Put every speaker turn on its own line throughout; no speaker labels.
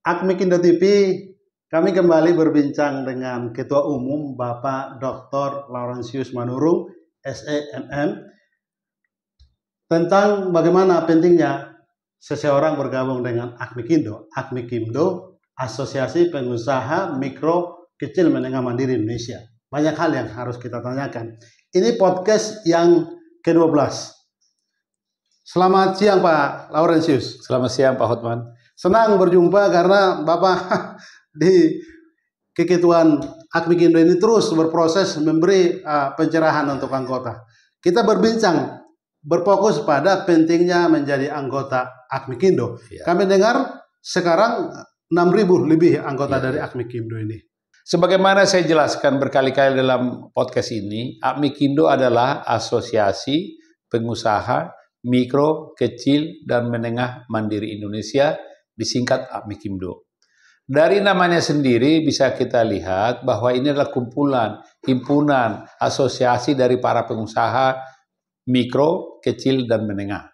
Akmikindo TV, kami kembali berbincang dengan Ketua Umum Bapak Dr. Laurentius Manurung, SEMM, tentang bagaimana pentingnya seseorang bergabung dengan Akmikindo. Akmikindo, Asosiasi Pengusaha Mikro Kecil Menengah Mandiri Indonesia. Banyak hal yang harus kita tanyakan. Ini podcast yang ke-12. Selamat siang Pak Laurentius.
Selamat siang Pak Hotman.
Senang berjumpa karena Bapak di keketuaan Akmikindo ini terus berproses memberi pencerahan untuk anggota. Kita berbincang berfokus pada pentingnya menjadi anggota Akmikindo. Ya. Kami dengar sekarang 6.000 lebih anggota dari Akmikindo ini.
Sebagaimana saya jelaskan berkali-kali dalam podcast ini, Akmikindo adalah asosiasi pengusaha mikro, kecil, dan menengah mandiri Indonesia, disingkat Akmikindo. Dari namanya sendiri bisa kita lihat bahwa ini adalah kumpulan, himpunan, asosiasi dari para pengusaha mikro, kecil, dan menengah.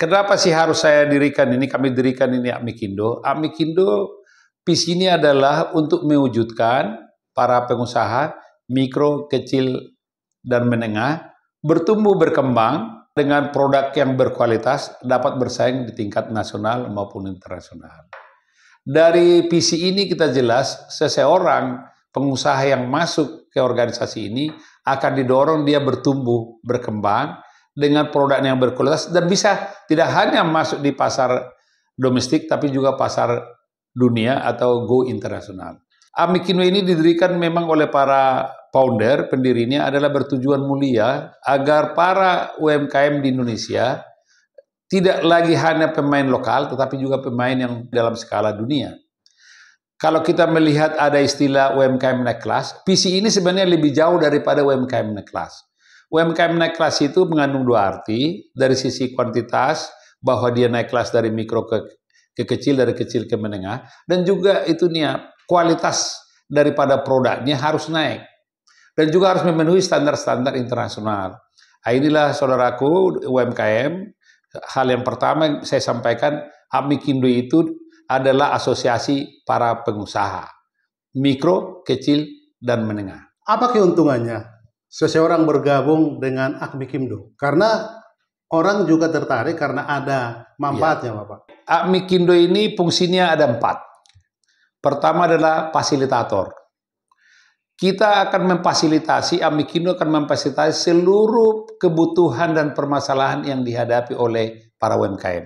Kenapa sih harus saya dirikan ini, kami dirikan ini Akmikindo? Akmikindo visinya adalah untuk mewujudkan para pengusaha mikro, kecil, dan menengah bertumbuh berkembang dengan produk yang berkualitas dapat bersaing di tingkat nasional maupun internasional. Dari visi ini kita jelas seseorang pengusaha yang masuk ke organisasi ini akan didorong dia bertumbuh berkembang dengan produk yang berkualitas dan bisa tidak hanya masuk di pasar domestik tapi juga pasar dunia atau go internasional. Akmikindo ini didirikan memang oleh para founder, pendirinya adalah bertujuan mulia agar para UMKM di Indonesia tidak lagi hanya pemain lokal tetapi juga pemain yang dalam skala dunia. Kalau kita melihat ada istilah UMKM naik kelas, visi ini sebenarnya lebih jauh daripada UMKM naik kelas. UMKM naik kelas itu mengandung dua arti, dari sisi kuantitas bahwa dia naik kelas dari mikro ke kecil, dari kecil ke menengah, dan juga itu kualitas daripada produknya harus naik dan juga harus memenuhi standar-standar internasional. Nah, inilah saudaraku UMKM, hal yang pertama saya sampaikan, Akmikindo itu adalah asosiasi para pengusaha mikro, kecil, dan menengah.
Apa keuntungannya seseorang bergabung dengan Akmikindo? Karena orang juga tertarik karena ada manfaatnya, Bapak.
Akmikindo ini fungsinya ada 4. Pertama adalah fasilitator. Kita akan memfasilitasi, Akmikindo akan memfasilitasi seluruh kebutuhan dan permasalahan yang dihadapi oleh para UMKM.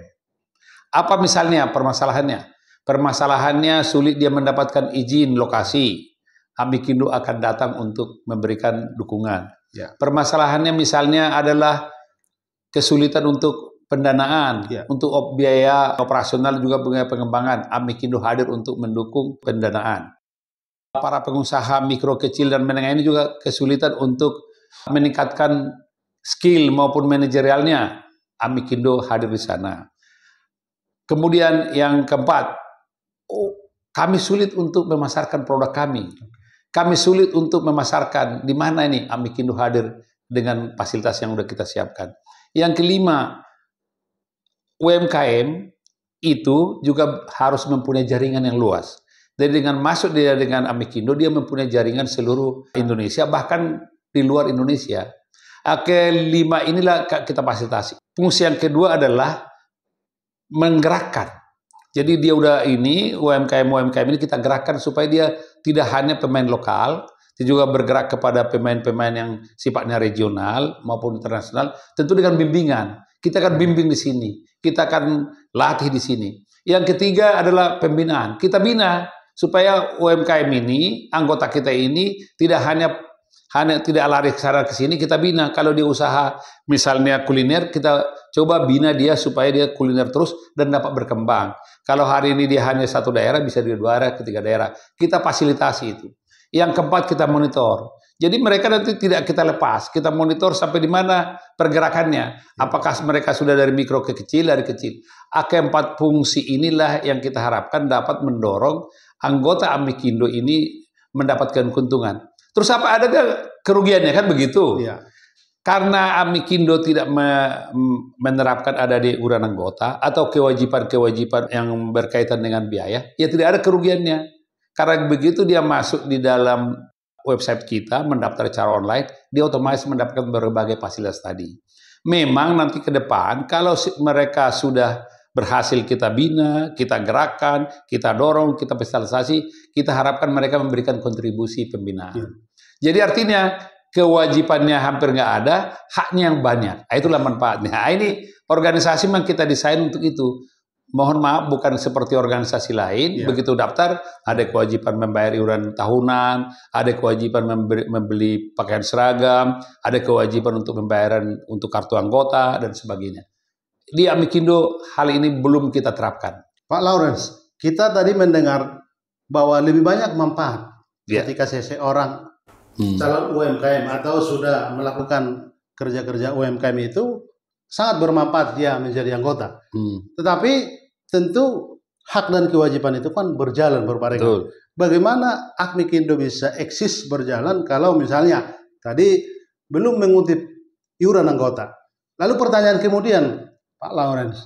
Apa misalnya permasalahannya? Permasalahannya sulit dia mendapatkan izin lokasi. Akmikindo akan datang untuk memberikan dukungan. Ya. Permasalahannya misalnya adalah kesulitan untuk pendanaan, untuk biaya operasional juga biaya pengembangan. Akmikindo hadir untuk mendukung pendanaan. Para pengusaha mikro, kecil, dan menengah ini juga kesulitan untuk meningkatkan skill maupun manajerialnya. Akmikindo hadir di sana. Kemudian yang keempat, kami sulit untuk memasarkan produk kami. Kami sulit untuk memasarkan. Di mana ini Akmikindo hadir dengan fasilitas yang sudah kita siapkan. Yang kelima, UMKM itu juga harus mempunyai jaringan yang luas. Jadi dengan masuk dia dengan Akmikindo, dia mempunyai jaringan seluruh Indonesia, bahkan di luar Indonesia. Kelima inilah kita fasilitasi. Fungsi yang kedua adalah menggerakkan. Jadi dia udah ini, UMKM ini kita gerakkan supaya dia tidak hanya pemain lokal, dia juga bergerak kepada pemain-pemain yang sifatnya regional maupun internasional, tentu dengan bimbingan. Kita akan bimbing di sini, kita akan latih di sini. Yang ketiga adalah pembinaan. Kita bina supaya UMKM ini, anggota kita ini tidak hanya tidak lari ke sana ke sini, kita bina. Kalau dia usaha misalnya kuliner, kita coba bina dia supaya dia kuliner terus dan dapat berkembang. Kalau hari ini dia hanya satu daerah, bisa di 2 daerah, ke 3 daerah. Kita fasilitasi itu. Yang keempat, kita monitor. Jadi mereka nanti tidak kita lepas, kita monitor sampai di mana pergerakannya. Apakah mereka sudah dari mikro ke kecil, dari kecil. Keempat fungsi inilah yang kita harapkan dapat mendorong anggota Akmikindo ini mendapatkan keuntungan. Terus apa ada kerugiannya kan begitu? Ya. Karena Amikindo tidak menerapkan ada di iuran anggota atau kewajiban-kewajiban yang berkaitan dengan biaya, ya tidak ada kerugiannya. Karena begitu dia masuk di dalam website kita, mendaftar secara online, dia otomatis mendapatkan berbagai fasilitas tadi. Memang nanti ke depan, kalau mereka sudah berhasil kita bina, kita gerakan, kita dorong, kita fasilitasi, kita harapkan mereka memberikan kontribusi pembinaan. Jadi artinya, kewajibannya hampir nggak ada, haknya yang banyak. Itulah manfaatnya. Ini organisasi memang kita desain untuk itu. Mohon maaf, bukan seperti organisasi lain. Begitu daftar, ada kewajiban membayar iuran tahunan, ada kewajiban membeli pakaian seragam, ada kewajiban untuk pembayaran untuk kartu anggota, dan sebagainya. Di Amikindo, hal ini belum kita terapkan.
Pak Lawrence, kita tadi mendengar bahwa lebih banyak manfaat ketika seseorang calon UMKM atau sudah melakukan kerja-kerja UMKM itu sangat bermanfaat dia menjadi anggota. Tetapi tentu hak dan kewajiban itu kan berjalan berbarengan. Bagaimana Amikindo bisa eksis berjalan kalau misalnya tadi belum mengutip iuran anggota? Lalu pertanyaan kemudian, Pak Lawrence,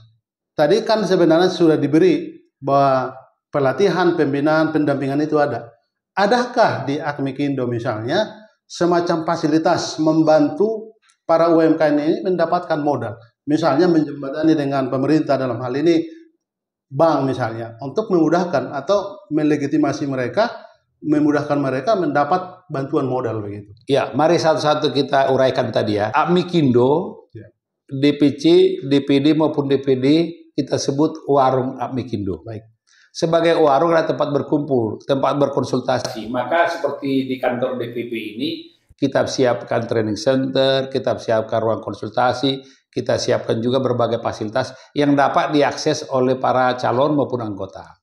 tadi kan sebenarnya sudah diberi bahwa pelatihan, pembinaan, pendampingan itu ada. Adakah di Amikindo misalnya semacam fasilitas membantu para UMKM ini mendapatkan modal? Misalnya menjembatani dengan pemerintah dalam hal ini bank misalnya untuk memudahkan atau melegitimasi mereka, memudahkan mereka mendapat bantuan modal begitu.
Ya, mari satu-satu kita uraikan tadi ya. Amikindo, DPC, DPD maupun DPD kita sebut warung Amikindo.
Baik.
Sebagai warung adalah tempat berkumpul, tempat berkonsultasi. Maka seperti di kantor DPP ini, kita siapkan training center, kita siapkan ruang konsultasi, kita siapkan juga berbagai fasilitas yang dapat diakses oleh para calon maupun anggota.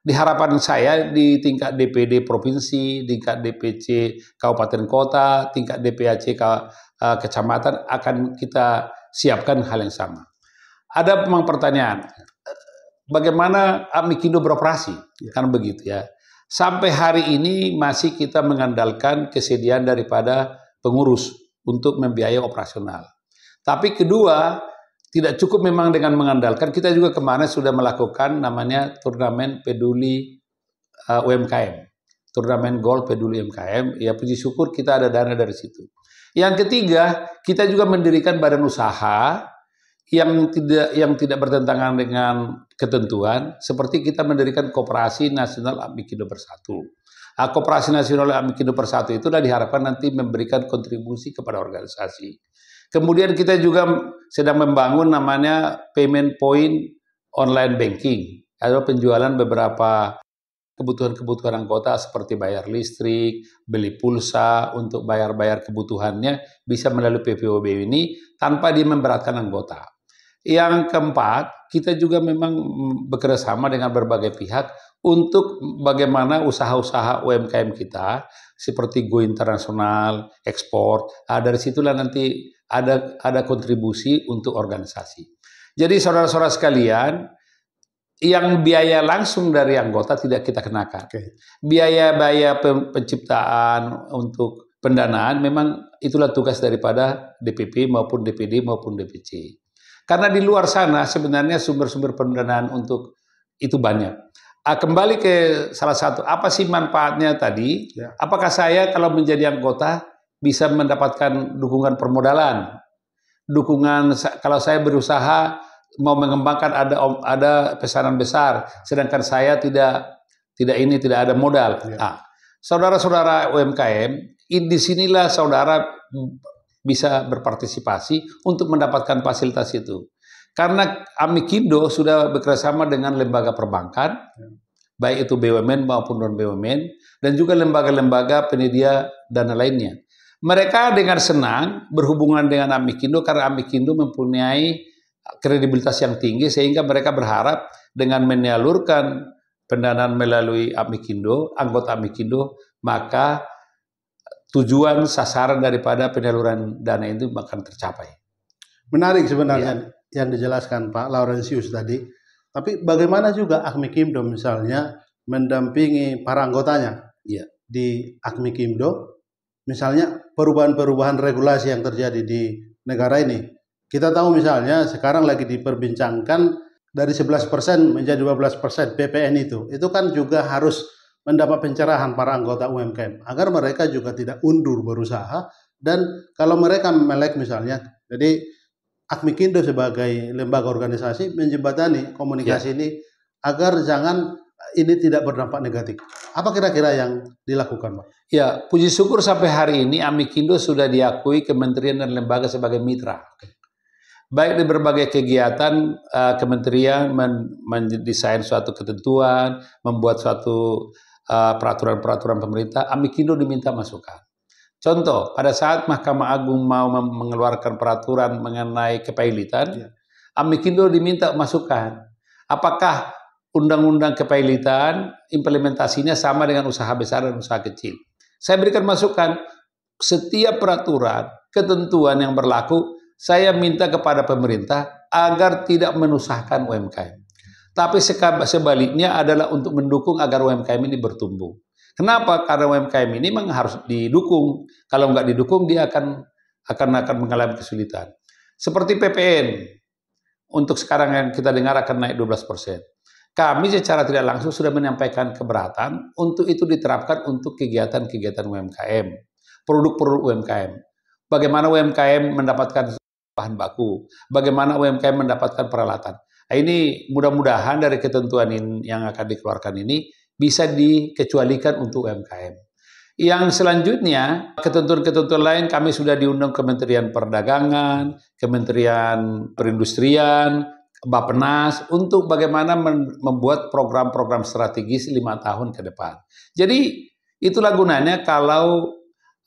Di harapan saya di tingkat DPD provinsi, tingkat DPC kabupaten kota, tingkat DPAC kecamatan akan kita siapkan hal yang sama. Ada memang pertanyaan, bagaimana Amikindo beroperasi? Kan begitu ya. Sampai hari ini masih kita mengandalkan kesediaan daripada pengurus untuk membiayai operasional. Tapi kedua, tidak cukup memang dengan mengandalkan, kita juga kemarin sudah melakukan namanya turnamen peduli UMKM. Turnamen golf peduli UMKM, ya puji syukur kita ada dana dari situ. Yang ketiga, kita juga mendirikan badan usaha yang tidak bertentangan dengan ketentuan, seperti kita mendirikan Koperasi Nasional Amikindo Bersatu. Koperasi Nasional Amikindo Bersatu itu sudah diharapkan nanti memberikan kontribusi kepada organisasi. Kemudian kita juga sedang membangun namanya payment point online banking, atau penjualan beberapa kebutuhan-kebutuhan anggota seperti bayar listrik, beli pulsa untuk bayar-bayar kebutuhannya bisa melalui PPOB ini tanpa dia memberatkan anggota. Yang keempat, kita juga memang bekerja sama dengan berbagai pihak untuk bagaimana usaha-usaha UMKM kita seperti go internasional, ekspor. Dari situlah nanti ada kontribusi untuk organisasi. Jadi saudara-saudara sekalian, yang biaya langsung dari anggota tidak kita kenakan. Biaya-biaya penciptaan untuk pendanaan memang itulah tugas daripada DPP maupun DPD maupun DPC. Karena di luar sana sebenarnya sumber-sumber pendanaan untuk itu banyak. Kembali ke salah satu, apa sih manfaatnya tadi? Apakah saya kalau menjadi anggota bisa mendapatkan dukungan permodalan? Dukungan kalau saya berusaha mau mengembangkan ada pesanan besar, sedangkan saya tidak ada modal. Saudara-saudara UMKM, di sinilah saudara bisa berpartisipasi untuk mendapatkan fasilitas itu. Karena Amikindo sudah bekerjasama dengan lembaga perbankan, baik itu BUMN maupun non-BUMN, dan juga lembaga-lembaga penyedia dana lainnya. Mereka dengan senang berhubungan dengan Amikindo karena Amikindo mempunyai kredibilitas yang tinggi, sehingga mereka berharap dengan menyalurkan pendanaan melalui Amikindo, anggota Amikindo, maka tujuan sasaran daripada penyaluran dana itu akan tercapai.
Menarik sebenarnya yang dijelaskan Pak Laurentius tadi. Tapi bagaimana juga Amikindo misalnya mendampingi para anggotanya di Amikindo, misalnya perubahan-perubahan regulasi yang terjadi di negara ini. Kita tahu misalnya sekarang lagi diperbincangkan dari 11% menjadi 12% PPN itu kan juga harus mendapat pencerahan para anggota UMKM agar mereka juga tidak undur berusaha, dan kalau mereka melek misalnya, jadi Akmikindo sebagai lembaga organisasi menjembatani komunikasi ini agar jangan ini tidak berdampak negatif. Apa kira-kira yang dilakukan, Pak?
Ya, puji syukur sampai hari ini Amikindo sudah diakui kementerian dan lembaga sebagai mitra. Baik di berbagai kegiatan, kementerian mendesain suatu ketentuan, membuat suatu peraturan-peraturan pemerintah, Amikindo diminta masukan. Contoh, pada saat Mahkamah Agung mau mengeluarkan peraturan mengenai kepailitan, Amikindo diminta masukan. Apakah undang-undang kepailitan implementasinya sama dengan usaha besar dan usaha kecil? Saya berikan masukan, setiap peraturan, ketentuan yang berlaku, saya minta kepada pemerintah agar tidak menusahkan UMKM. Tapi sebaliknya adalah untuk mendukung agar UMKM ini bertumbuh. Kenapa? Karena UMKM ini memang harus didukung. Kalau nggak didukung, dia akan mengalami kesulitan. Seperti PPN, untuk sekarang yang kita dengar akan naik 12%. Kami secara tidak langsung sudah menyampaikan keberatan untuk itu diterapkan untuk kegiatan-kegiatan UMKM, produk-produk UMKM. Bagaimana UMKM mendapatkan bahan baku, bagaimana UMKM mendapatkan peralatan. Nah, ini mudah-mudahan dari ketentuan yang akan dikeluarkan ini bisa dikecualikan untuk UMKM. Yang selanjutnya, ketentuan-ketentuan lain kami sudah diundang Kementerian Perdagangan, Kementerian Perindustrian, Bappenas untuk bagaimana membuat program-program strategis 5 tahun ke depan. Jadi itulah gunanya kalau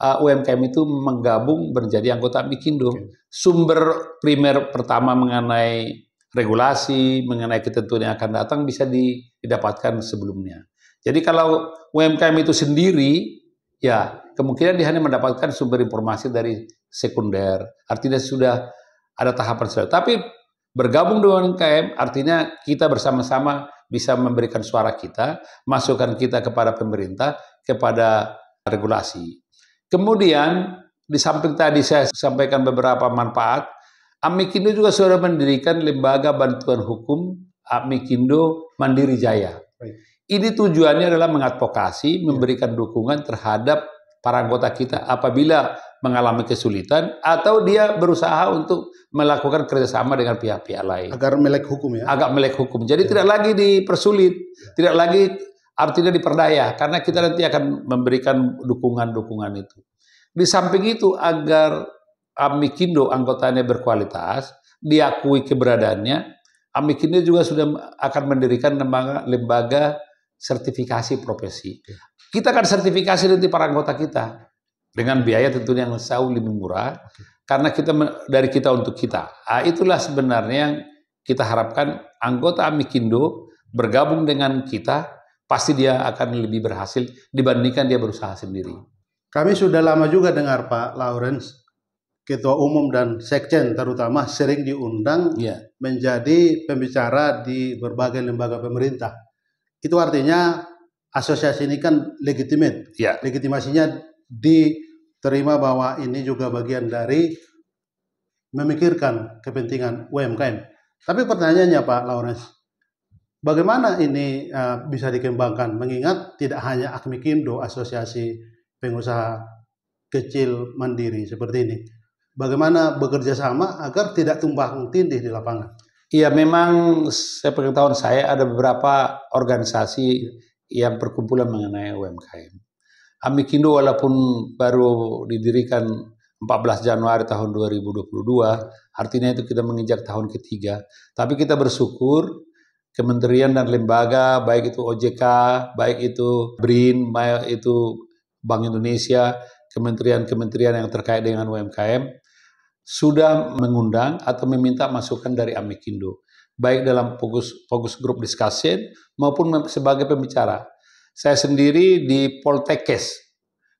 UMKM itu menggabung menjadi anggota Amikindo. Sumber primer pertama mengenai regulasi, mengenai ketentuan yang akan datang bisa didapatkan sebelumnya. Jadi kalau UMKM itu sendiri, ya kemungkinan dia hanya mendapatkan sumber informasi dari sekunder. Artinya sudah ada tahapan selanjutnya. Tapi bergabung dengan UMKM artinya kita bersama-sama bisa memberikan suara kita, masukan kita kepada pemerintah, kepada regulasi. Kemudian di samping tadi saya sampaikan beberapa manfaat, Amikindo juga sudah mendirikan lembaga bantuan hukum Amikindo Mandiri Jaya. Ini tujuannya adalah mengadvokasi, memberikan dukungan terhadap para anggota kita apabila mengalami kesulitan atau dia berusaha untuk melakukan kerjasama dengan pihak-pihak lain.
Agar melek hukum ya?
Agak melek hukum. Jadi tidak lagi dipersulit, tidak lagi artinya diperdaya, karena kita nanti akan memberikan dukungan-dukungan itu. Di samping itu, agar Amikindo anggotanya berkualitas, diakui keberadaannya, Amikindo juga sudah akan mendirikan lembaga sertifikasi profesi. Kita akan sertifikasi nanti para anggota kita dengan biaya tentunya yang jauh lebih murah, karena dari kita untuk kita. Itulah sebenarnya yang kita harapkan anggota Amikindo bergabung dengan kita, pasti dia akan lebih berhasil dibandingkan dia berusaha sendiri.
Kami sudah lama juga dengar Pak Lawrence, Ketua Umum dan Sekjen terutama sering diundang menjadi pembicara di berbagai lembaga pemerintah. Itu artinya asosiasi ini kan legitimate, legitimasinya diterima bahwa ini juga bagian dari memikirkan kepentingan UMKM. Tapi pertanyaannya Pak Lawrence, bagaimana ini bisa dikembangkan mengingat tidak hanya Akmikindo, asosiasi pengusaha kecil mandiri seperti ini. Bagaimana bekerja sama agar tidak tumpang tindih di lapangan?
Iya, memang sepengetahuan saya ada beberapa organisasi yang perkumpulan mengenai UMKM. Amikindo walaupun baru didirikan 14 Januari tahun 2022, artinya itu kita menginjak tahun ketiga. Tapi kita bersyukur kementerian dan lembaga, baik itu OJK, baik itu BRIN, baik itu Bank Indonesia, kementerian-kementerian yang terkait dengan UMKM, sudah mengundang atau meminta masukan dari Amikindo, baik dalam fokus group discussion maupun sebagai pembicara. Saya sendiri di Poltekkes.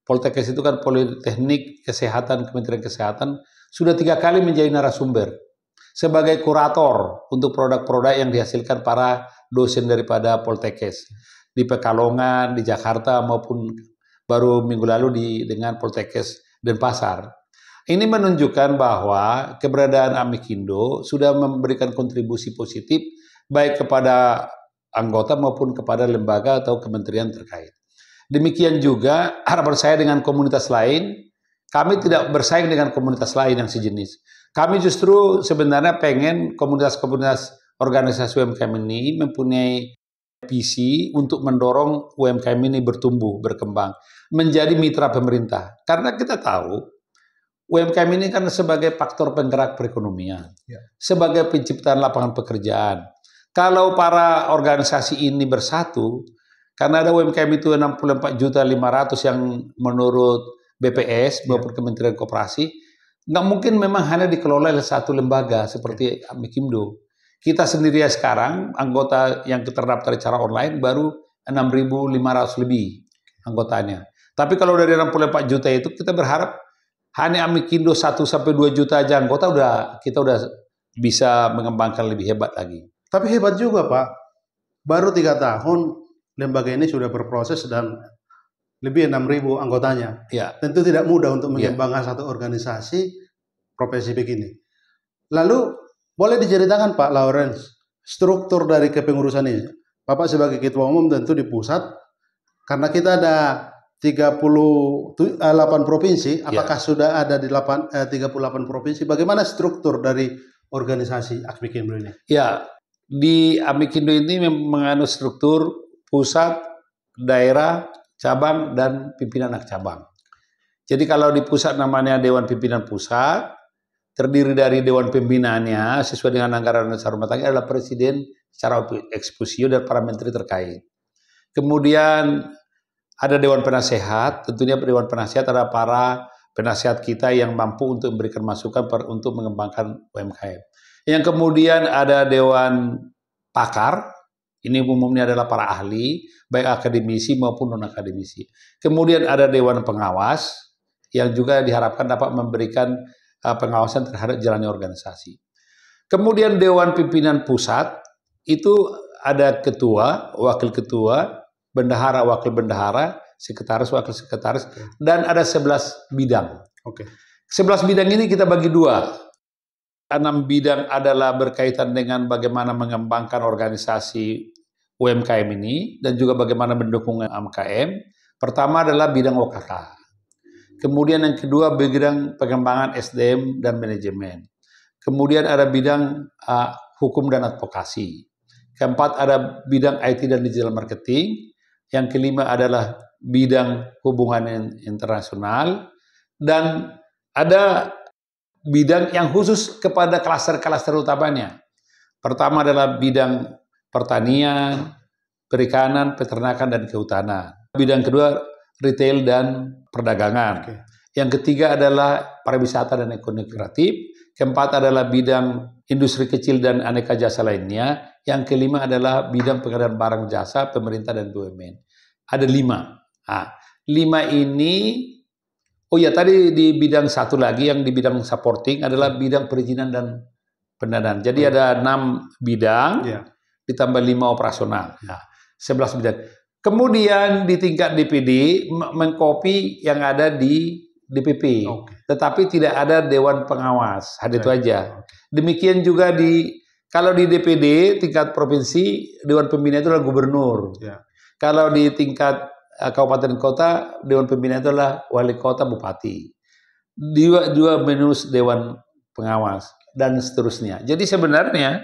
Poltekkes itu kan Politeknik Kesehatan, Kementerian Kesehatan, sudah 3 kali menjadi narasumber sebagai kurator untuk produk-produk yang dihasilkan para dosen daripada Poltekkes di Pekalongan, di Jakarta maupun baru minggu lalu dengan Poltekkes Denpasar. Ini menunjukkan bahwa keberadaan Amikindo sudah memberikan kontribusi positif baik kepada anggota maupun kepada lembaga atau kementerian terkait. Demikian juga harapan saya dengan komunitas lain, kami tidak bersaing dengan komunitas lain yang sejenis. Kami justru sebenarnya pengen komunitas-komunitas organisasi UMKM ini mempunyai visi untuk mendorong UMKM ini bertumbuh, berkembang, menjadi mitra pemerintah. Karena kita tahu UMKM ini kan sebagai faktor penggerak perekonomian, sebagai penciptaan lapangan pekerjaan. Kalau para organisasi ini bersatu, karena ada UMKM itu 64.500.000 yang menurut BPS maupun Kementerian Koperasi, nggak mungkin memang hanya dikelola oleh satu lembaga seperti Amikindo. Kita sendiri sekarang anggota yang terdaftar secara online baru 6.500 lebih anggotanya. Tapi kalau dari 64 juta itu kita berharap hanya Amikindo 1-2 juta aja anggota kita udah bisa mengembangkan lebih hebat lagi.
Tapi hebat juga Pak, baru 3 tahun lembaga ini sudah berproses dan lebih 6.000 anggotanya.
Ya.
Tentu tidak mudah untuk mengembangkan satu organisasi profesi begini. Lalu boleh diceritakan Pak Lawrence struktur dari kepengurusan ini. Bapak sebagai ketua umum tentu di pusat, karena kita ada 38 provinsi, apakah sudah ada di 38 provinsi? Bagaimana struktur dari organisasi Amikindo ini?
Ya, di Amikindo ini mengandung struktur pusat, daerah, cabang, dan pimpinan anak cabang. Jadi kalau di pusat namanya Dewan Pimpinan Pusat, terdiri dari Dewan Pimpinannya sesuai dengan anggaran dasar rumah tangga adalah Presiden secara eksekusi dan para menteri terkait. Kemudian ada Dewan Penasehat, tentunya Dewan Penasehat adalah para penasehat kita yang mampu untuk memberikan masukan untuk mengembangkan UMKM. Yang kemudian ada Dewan Pakar, ini umumnya adalah para ahli, baik akademisi maupun non-akademisi. Kemudian ada Dewan Pengawas, yang juga diharapkan dapat memberikan pengawasan terhadap jalannya organisasi. Kemudian Dewan Pimpinan Pusat, itu ada ketua, wakil ketua, bendahara, wakil bendahara, sekretaris, wakil sekretaris, dan ada 11 bidang. 11 bidang ini kita bagi 2. 6 bidang adalah berkaitan dengan bagaimana mengembangkan organisasi UMKM ini, dan juga bagaimana mendukung UMKM. Pertama adalah bidang OKK. Kemudian yang kedua bidang pengembangan SDM dan manajemen. Kemudian ada bidang hukum dan advokasi. Keempat ada bidang IT dan digital marketing. Yang kelima adalah bidang hubungan internasional, dan ada bidang yang khusus kepada klaster-klaster utamanya. Pertama adalah bidang pertanian, perikanan, peternakan, dan kehutanan. Bidang kedua retail dan perdagangan. Yang ketiga adalah pariwisata dan ekonomi kreatif. Keempat adalah bidang industri kecil dan aneka jasa lainnya. Yang kelima adalah bidang pengadaan barang jasa, pemerintah dan BUMN. Ada 5. 5 ini, tadi di bidang satu lagi yang di bidang supporting adalah bidang perizinan dan pendanaan. Jadi ada 6 bidang, ditambah 5 operasional. 11 bidang. Kemudian di tingkat DPD mengcopy yang ada di DPP, tetapi tidak ada Dewan Pengawas, hanya itu aja. Demikian juga kalau di DPD tingkat provinsi, Dewan Pembina itu adalah gubernur. Kalau di tingkat kabupaten kota, Dewan Pembina itu adalah wali kota, bupati. Dua menurut Dewan Pengawas dan seterusnya. Jadi sebenarnya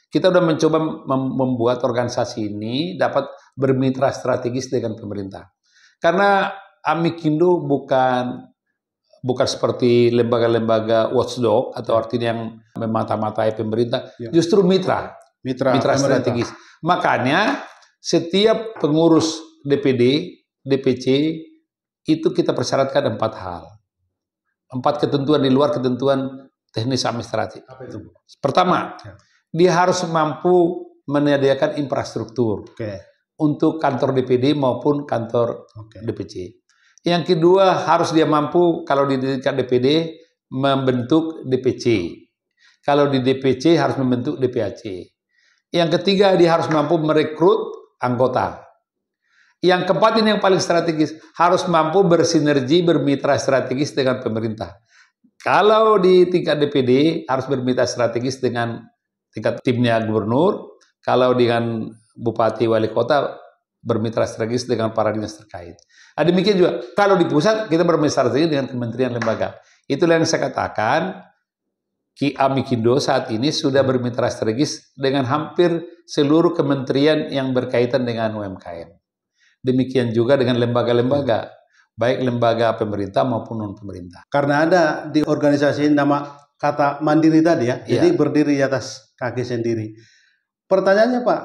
kita sudah mencoba membuat organisasi ini dapat bermitra strategis dengan pemerintah. Karena Amikindo bukan seperti lembaga-lembaga watchdog atau artinya yang memata-matai pemerintah, justru mitra strategis. Makanya setiap pengurus DPD, DPC itu kita persyaratkan 4 hal. 4 ketentuan di luar ketentuan teknis administratif. Pertama, dia harus mampu menyediakan infrastruktur untuk kantor DPD maupun kantor DPC. Yang kedua, harus dia mampu kalau di tingkat DPD membentuk DPC. Kalau di DPC harus membentuk DPAC. Yang ketiga, dia harus mampu merekrut anggota. Yang keempat ini yang paling strategis, harus mampu bersinergi, bermitra strategis dengan pemerintah. Kalau di tingkat DPD harus bermitra strategis dengan tingkat timnya gubernur, kalau dengan bupati wali kota bermitra strategis dengan para dinas terkait. Demikian juga kalau di pusat kita bermitra strategis dengan kementerian lembaga. Itulah yang saya katakan, Amikindo saat ini sudah bermitra strategis dengan hampir seluruh kementerian yang berkaitan dengan UMKM. Demikian juga dengan lembaga-lembaga, baik lembaga pemerintah maupun non-pemerintah.
Karena ada di organisasi nama kata mandiri tadi ya, jadi berdiri di atas kaki sendiri. Pertanyaannya Pak,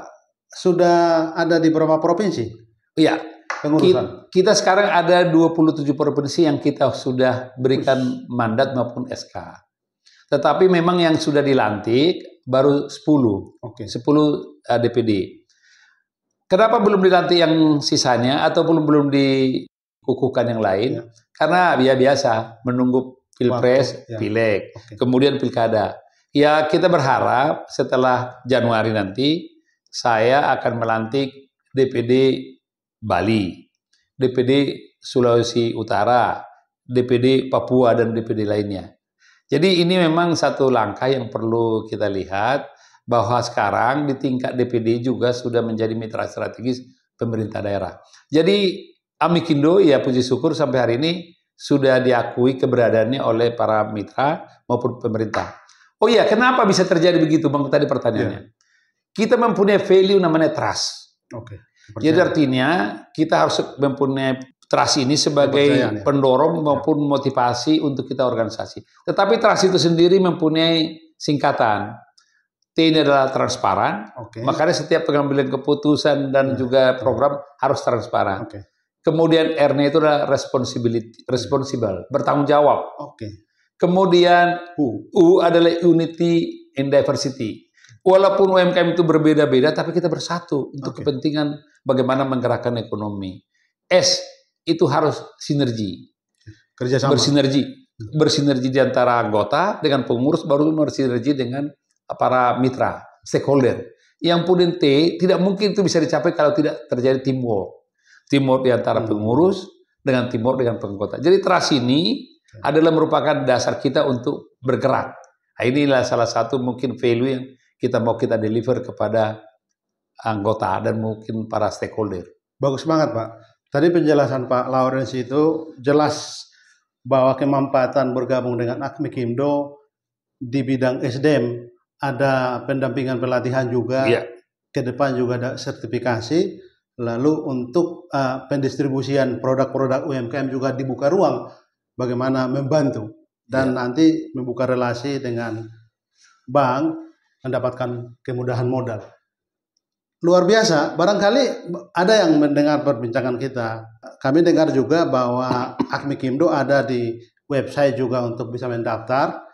sudah ada di beberapa provinsi?
Iya.
Pengurusan.
Kita sekarang ada 27 provinsi yang kita sudah berikan mandat maupun SK. Tetapi memang yang sudah dilantik baru 10. 10 DPD. Kenapa belum dilantik yang sisanya atau belum dikukuhkan yang lain? Ya. Karena biasa menunggu Pilpres, Pileg, kemudian Pilkada. Ya kita berharap setelah Januari nanti saya akan melantik DPD Bali, DPD Sulawesi Utara, DPD Papua dan DPD lainnya. Jadi ini memang satu langkah yang perlu kita lihat bahwa sekarang di tingkat DPD juga sudah menjadi mitra strategis pemerintah daerah. Jadi Amikindo ya puji syukur sampai hari ini sudah diakui keberadaannya oleh para mitra maupun pemerintah. Oh iya, kenapa bisa terjadi begitu Bang tadi pertanyaannya? Kita mempunyai value namanya trust. Jadi artinya kita harus mempunyai trust ini sebagai pendorong maupun motivasi untuk kita organisasi. Tetapi trust itu sendiri mempunyai singkatan. T ini adalah transparan, makanya setiap pengambilan keputusan dan juga program harus transparan. Kemudian R-nya itu adalah responsible, bertanggung jawab. Kemudian U adalah unity and diversity. Walaupun UMKM itu berbeda-beda, tapi kita bersatu untuk kepentingan bagaimana menggerakkan ekonomi. S itu harus sinergi,
kerjasama,
bersinergi di antara anggota dengan pengurus, baru bersinergi dengan para mitra, stakeholder. Yang punya T tidak mungkin itu bisa dicapai kalau tidak terjadi teamwork di antara pengurus dengan teamwork dengan penganggota. Jadi trust ini adalah merupakan dasar kita untuk bergerak. Nah, inilah salah satu mungkin value yang kita mau kita deliver kepada anggota dan mungkin para stakeholder.
Bagus banget Pak. Tadi penjelasan Pak Lawrence itu jelas bahwa kemanfaatan bergabung dengan Amikindo di bidang SDM ada pendampingan pelatihan juga, ke depan juga ada sertifikasi, lalu untuk pendistribusian produk-produk UMKM juga dibuka ruang bagaimana membantu dan nanti membuka relasi dengan bank mendapatkan kemudahan modal. Luar biasa, barangkali ada yang mendengar perbincangan kita. Kami dengar juga bahwa Amikindo ada di website juga untuk bisa mendaftar.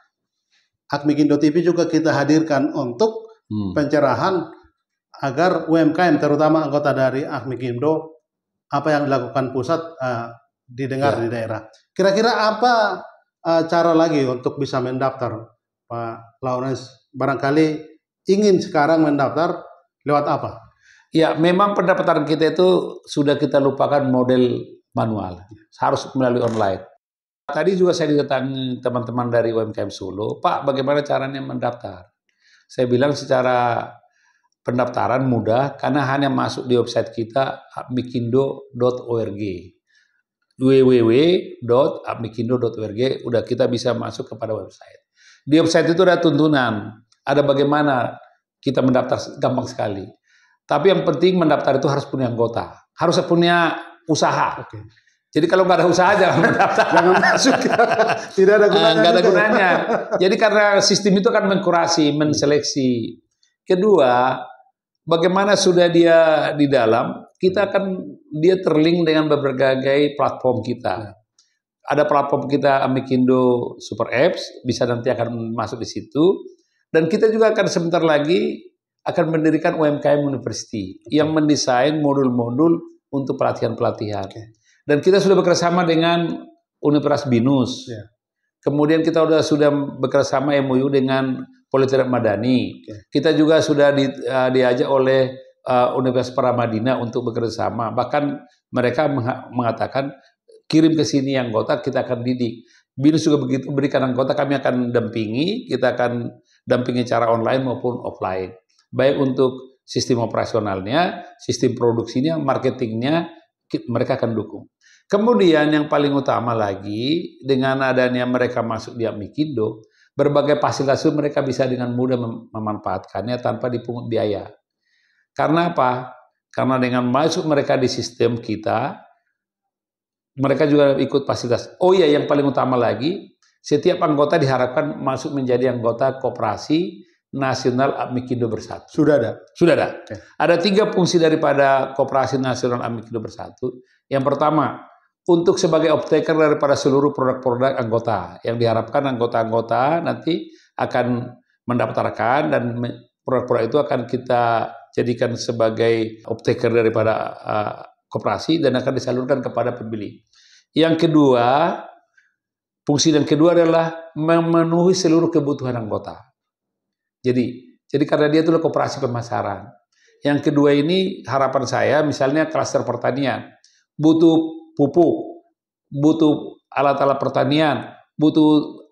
Amikindo TV juga kita hadirkan untuk pencerahan agar UMKM terutama anggota dari Amikindo apa yang dilakukan pusat didengar di daerah. Kira-kira apa cara lagi untuk bisa mendaftar Pak Lawrence? Barangkali ingin sekarang mendaftar lewat apa?
Ya, memang pendaftaran kita itu sudah kita lupakan model manual, harus melalui online. Tadi juga saya didatangi teman-teman dari UMKM Solo, Pak, bagaimana caranya mendaftar? Saya bilang secara pendaftaran mudah, karena hanya masuk di website kita amikindo.org, www.amikindo.org, udah kita bisa masuk kepada website. Di website itu ada tuntunan, ada bagaimana kita mendaftar, gampang sekali. Tapi yang penting mendaftar itu harus punya anggota, harus punya usaha. Jadi kalau nggak ada usaha jangan mendaftar, jangan masuk.
Tidak ada gunanya.
Nggak ada gunanya. Jadi karena sistem itu akan mengkurasi, menseleksi. Kedua, bagaimana sudah dia di dalam, kita akan dia terlink dengan berbagai platform kita. Ada platform kita Amikindo Super Apps, bisa nanti akan masuk di situ. Dan kita juga akan sebentar lagi akan mendirikan UMKM University yang mendesain modul-modul untuk pelatihan-pelatihan. Dan kita sudah bekerjasama dengan Universitas Binus. Kemudian kita sudah bekerjasama MOU dengan Politeknik Madani. Kita juga sudah diajak oleh Universitas Paramadina untuk bekerja sama. Bahkan mereka mengatakan kirim ke sini anggota, kita akan didik. BINUS juga begitu, berikan anggota, kami akan dampingi, kita akan dampingi cara online maupun offline. Baik untuk sistem operasionalnya, sistem produksinya, marketingnya, mereka akan dukung. Kemudian yang paling utama lagi, dengan adanya mereka masuk di Amikindo, berbagai fasilitas itu mereka bisa dengan mudah memanfaatkannya tanpa dipungut biaya. Karena apa? Karena dengan masuk mereka di sistem kita, mereka juga ikut fasilitas. Oh iya, yang paling utama lagi, setiap anggota diharapkan masuk menjadi anggota Koperasi Nasional Amikindo Bersatu.
Sudah ada?
Sudah ada. Okay. Ada 3 fungsi daripada Koperasi Nasional Amikindo Bersatu. Yang pertama, untuk sebagai off-taker daripada seluruh produk-produk anggota. Yang diharapkan anggota-anggota nanti akan mendaftarkan dan produk-produk itu akan kita jadikan sebagai off-taker daripada koperasi dan akan disalurkan kepada pembeli. Yang kedua, fungsi yang kedua adalah memenuhi seluruh kebutuhan anggota. Jadi karena dia itu koperasi pemasaran. Yang kedua ini harapan saya, misalnya klaster pertanian, butuh pupuk, butuh alat-alat pertanian, butuh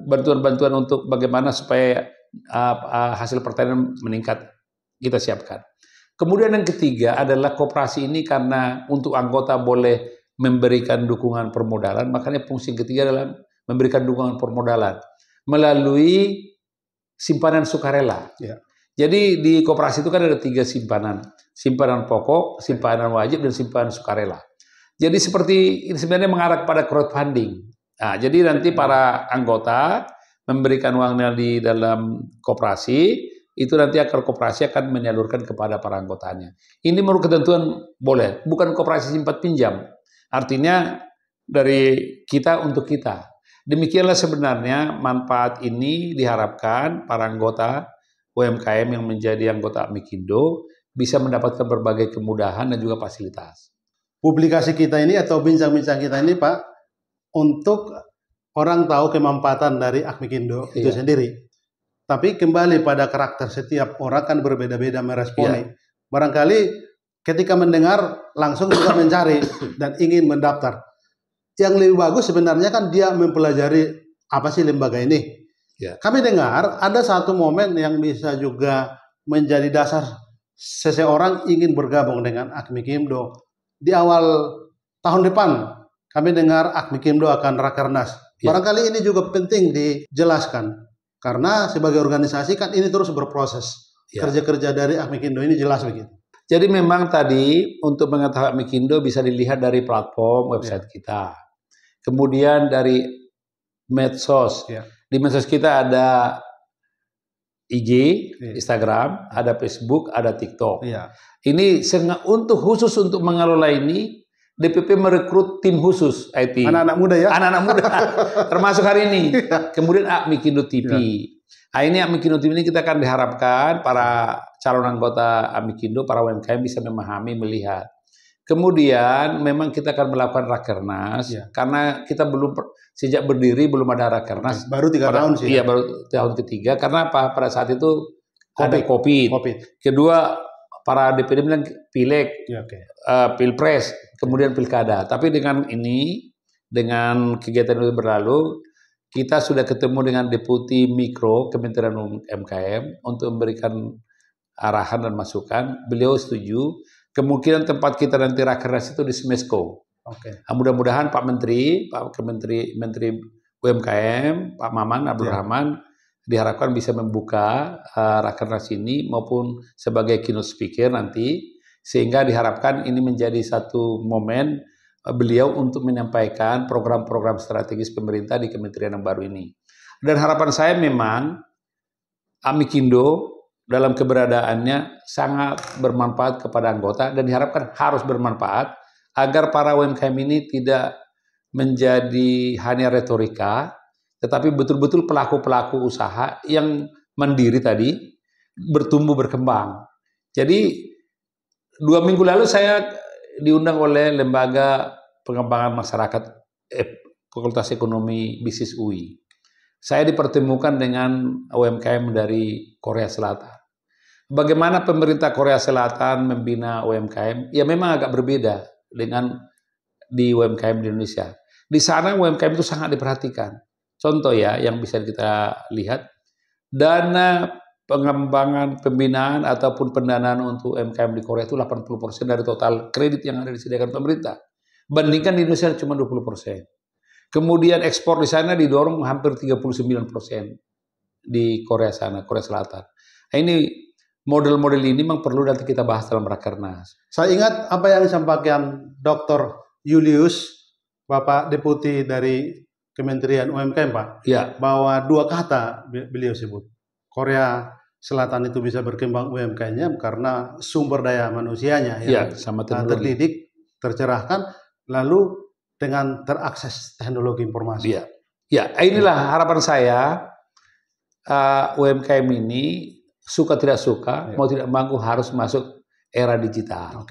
bantuan-bantuan untuk bagaimana supaya hasil pertanian meningkat. Kita siapkan. Kemudian yang ketiga adalah koperasi ini karena untuk anggota boleh memberikan dukungan permodalan, makanya fungsi ketiga adalah memberikan dukungan permodalan melalui simpanan sukarela. Ya. Jadi di koperasi itu kan ada 3 simpanan, simpanan pokok, simpanan wajib, dan simpanan sukarela. Jadi seperti ini sebenarnya mengarah pada crowdfunding. Nah, jadi nanti para anggota memberikan uangnya di dalam koperasi, itu nanti akar koperasi akan menyalurkan kepada para anggotanya. Ini menurut ketentuan boleh, bukan koperasi simpan pinjam. Artinya dari kita untuk kita. Demikianlah sebenarnya manfaat ini diharapkan para anggota UMKM yang menjadi anggota Amikindo bisa mendapatkan berbagai kemudahan dan juga fasilitas.
Publikasi kita ini atau bincang-bincang kita ini Pak, untuk orang tahu kemanfaatan dari Amikindo itu sendiri. Tapi kembali pada karakter setiap orang kan berbeda-beda meresponi. Barangkali ketika mendengar langsung juga mencari dan ingin mendaftar. Yang lebih bagus sebenarnya kan dia mempelajari apa sih lembaga ini. Kami dengar ada satu momen yang bisa juga menjadi dasar seseorang ingin bergabung dengan Amikindo. Di awal tahun depan kami dengar Amikindo akan rakernas. Barangkali ini juga penting dijelaskan. Karena sebagai organisasi kan ini terus berproses. Kerja-kerja dari Amikindo ini jelas begitu.
Jadi memang tadi untuk mengetahui Amikindo bisa dilihat dari platform website kita. Kemudian dari medsos. Di medsos kita ada IG, Instagram, ada Facebook, ada TikTok. Ini khusus untuk mengelola ini, DPP merekrut tim khusus IT.
Anak-anak muda ya?
Anak-anak muda, termasuk hari ini. Kemudian Amikindo TV. Nah, ini Amikindo TV ini kita akan diharapkan para calon anggota Amikindo, para UMKM bisa memahami, melihat. Kemudian memang kita akan melakukan rakernas, karena kita belum, sejak berdiri belum ada rakernas.
Baru 3 tahun sih.
Iya, baru tahun ketiga. Karena apa? Pada saat itu ada COVID. Kedua, para DPD bilang pileg, pilpres, kemudian pilkada. Tapi dengan ini, dengan kegiatan itu berlalu, kita sudah ketemu dengan Deputi Mikro Kementerian UMKM untuk memberikan arahan dan masukan. Beliau setuju. Kemungkinan tempat kita nanti rakernas itu di Smesco. Nah, mudah-mudahan Pak Menteri UMKM, Pak Maman Abdul Rahman, diharapkan bisa membuka rakernas ini maupun sebagai keynote speaker nanti, sehingga diharapkan ini menjadi satu momen beliau untuk menyampaikan program-program strategis pemerintah di kementerian yang baru ini. Dan harapan saya memang Amikindo dalam keberadaannya sangat bermanfaat kepada anggota dan diharapkan harus bermanfaat agar para UMKM ini tidak menjadi hanya retorika, tetapi betul-betul pelaku-pelaku usaha yang mandiri tadi bertumbuh berkembang. Jadi 2 minggu lalu saya diundang oleh Lembaga Pengembangan Masyarakat Fakultas Ekonomi Bisnis UI. Saya dipertemukan dengan UMKM dari Korea Selatan. bagaimana pemerintah Korea Selatan membina UMKM? Ya memang agak berbeda dengan di UMKM di Indonesia. Di sana UMKM itu sangat diperhatikan. Contoh ya yang bisa kita lihat, dana pengembangan pembinaan ataupun pendanaan untuk UMKM di Korea itu 80% dari total kredit yang ada disediakan pemerintah. Bandingkan di Indonesia cuma 20%. Kemudian ekspor di sana didorong hampir 39% di Korea sana, Korea Selatan. Nah, ini model-model ini memang perlu nanti kita bahas dalam Rakernas.
Saya ingat apa yang disampaikan Dr. Julius, Bapak Deputi dari Kementerian UMKM, Pak.
Ya.
Bahwa 2 kata beliau sebut. Korea Selatan itu bisa berkembang UMKM-nya karena sumber daya manusianya yang
sama teknologi.
terdidik, tercerahkan, lalu dengan terakses teknologi informasi.
Ya, inilah harapan saya. UMKM ini suka tidak suka, mau tidak mau harus masuk era digital.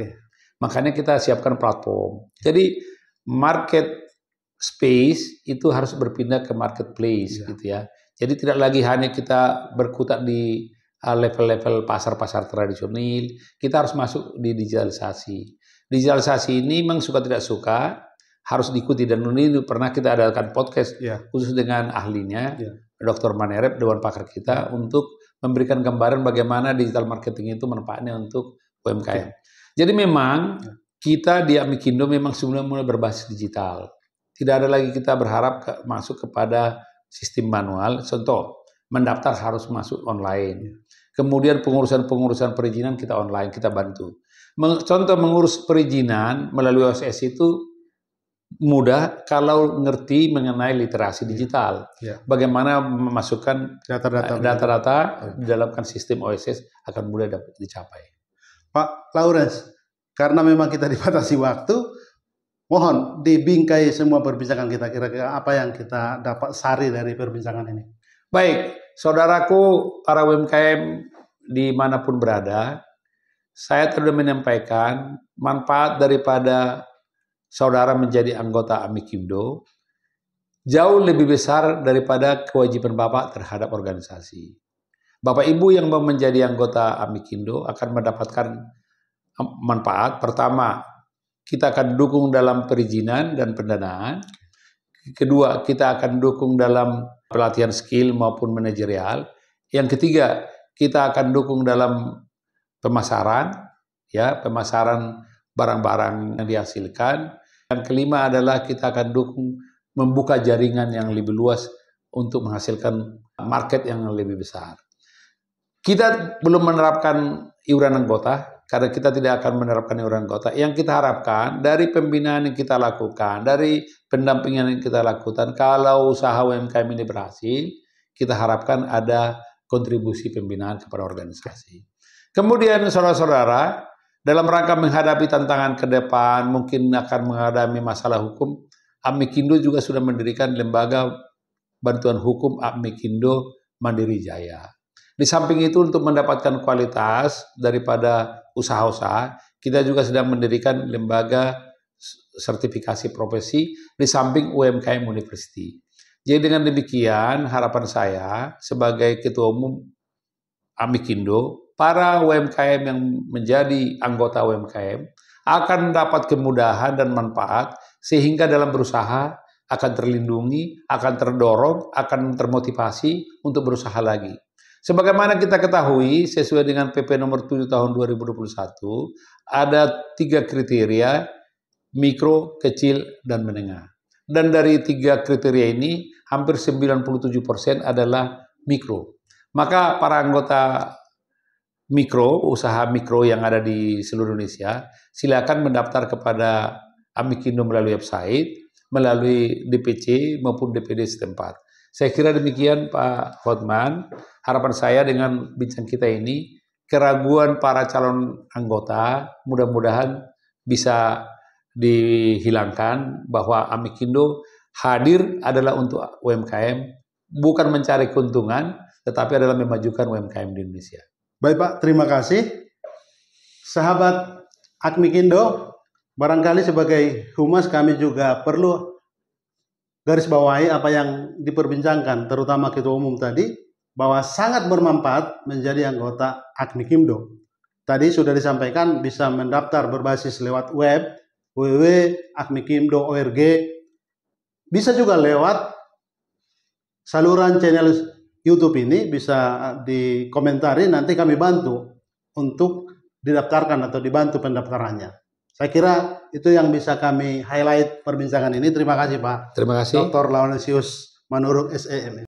Makanya kita siapkan platform. Jadi market space itu harus berpindah ke marketplace gitu ya. Jadi tidak lagi hanya kita berkutat di level-level pasar-pasar tradisional, kita harus masuk di digitalisasi. Digitalisasi ini memang suka tidak suka harus diikuti, dan ini pernah kita adakan podcast khusus dengan ahlinya, Dr. Manerep, Dewan Pakar kita, untuk memberikan gambaran bagaimana digital marketing itu manfaatnya untuk UMKM. Jadi memang kita di Amikindo memang sudah mulai berbasis digital. Tidak ada lagi kita berharap masuk kepada sistem manual. Contoh, mendaftar harus masuk online. Kemudian pengurusan perizinan kita online, kita bantu. Contoh mengurus perizinan melalui OSS itu mudah kalau ngerti mengenai literasi digital. Bagaimana memasukkan data-data di dalam sistem OSS akan mudah dapat dicapai.
Pak Lawrence, karena memang kita dibatasi waktu, mohon dibingkai semua perbincangan kita, kira-kira apa yang kita dapat sari dari perbincangan ini.
Baik, saudaraku para UMKM dimanapun berada, saya sudah menyampaikan manfaat daripada saudara menjadi anggota Amikindo jauh lebih besar daripada kewajiban Bapak terhadap organisasi. Bapak Ibu yang mau menjadi anggota Amikindo akan mendapatkan manfaat. Pertama, kita akan dukung dalam perizinan dan pendanaan. Kedua, kita akan dukung dalam pelatihan skill maupun manajerial. Yang ketiga, kita akan dukung dalam pemasaran, pemasaran barang-barang yang dihasilkan. Yang kelima adalah kita akan dukung membuka jaringan yang lebih luas untuk menghasilkan market yang lebih besar. Kita belum menerapkan iuran anggota, karena kita tidak akan menerapkan iuran anggota. Yang kita harapkan dari pembinaan yang kita lakukan, dari pendampingan yang kita lakukan, kalau usaha UMKM ini berhasil, kita harapkan ada kontribusi pembinaan kepada organisasi. Kemudian saudara-saudara, dalam rangka menghadapi tantangan ke depan, mungkin akan menghadapi masalah hukum, Amikindo juga sudah mendirikan lembaga bantuan hukum Amikindo Mandiri Jaya. Di samping itu, untuk mendapatkan kualitas daripada usaha-usaha, kita juga sedang mendirikan lembaga sertifikasi profesi di samping UMKM University. Jadi dengan demikian, harapan saya sebagai Ketua Umum Amikindo, para UMKM yang menjadi anggota UMKM akan mendapat kemudahan dan manfaat sehingga dalam berusaha akan terlindungi, akan terdorong, akan termotivasi untuk berusaha lagi. Sebagaimana kita ketahui, sesuai dengan PP nomor 7 tahun 2021, ada 3 kriteria, mikro, kecil, dan menengah. Dan dari 3 kriteria ini, hampir 97% adalah mikro. Maka para anggota mikro, usaha mikro yang ada di seluruh Indonesia, silakan mendaftar kepada Amikindo melalui website, melalui DPC maupun DPD setempat. Saya kira demikian Pak Hotman. Harapan saya dengan bincang kita ini, keraguan para calon anggota mudah-mudahan bisa dihilangkan bahwa Amikindo hadir adalah untuk UMKM, bukan mencari keuntungan, tetapi adalah memajukan UMKM di Indonesia.
Baik Pak, terima kasih. Sahabat Amikindo, barangkali sebagai humas kami juga perlu garis bawahi apa yang diperbincangkan, terutama Ketua Umum tadi, bahwa sangat bermanfaat menjadi anggota Akmikimdo. Tadi sudah disampaikan bisa mendaftar berbasis lewat web www.akmikimdo.org, bisa juga lewat saluran channel YouTube ini, bisa dikomentari, nanti kami bantu untuk didaftarkan atau dibantu pendaftarannya. Saya kira itu yang bisa kami highlight perbincangan ini. Terima kasih Pak.
Terima kasih.
Dr. Laurentius Manurung SEM.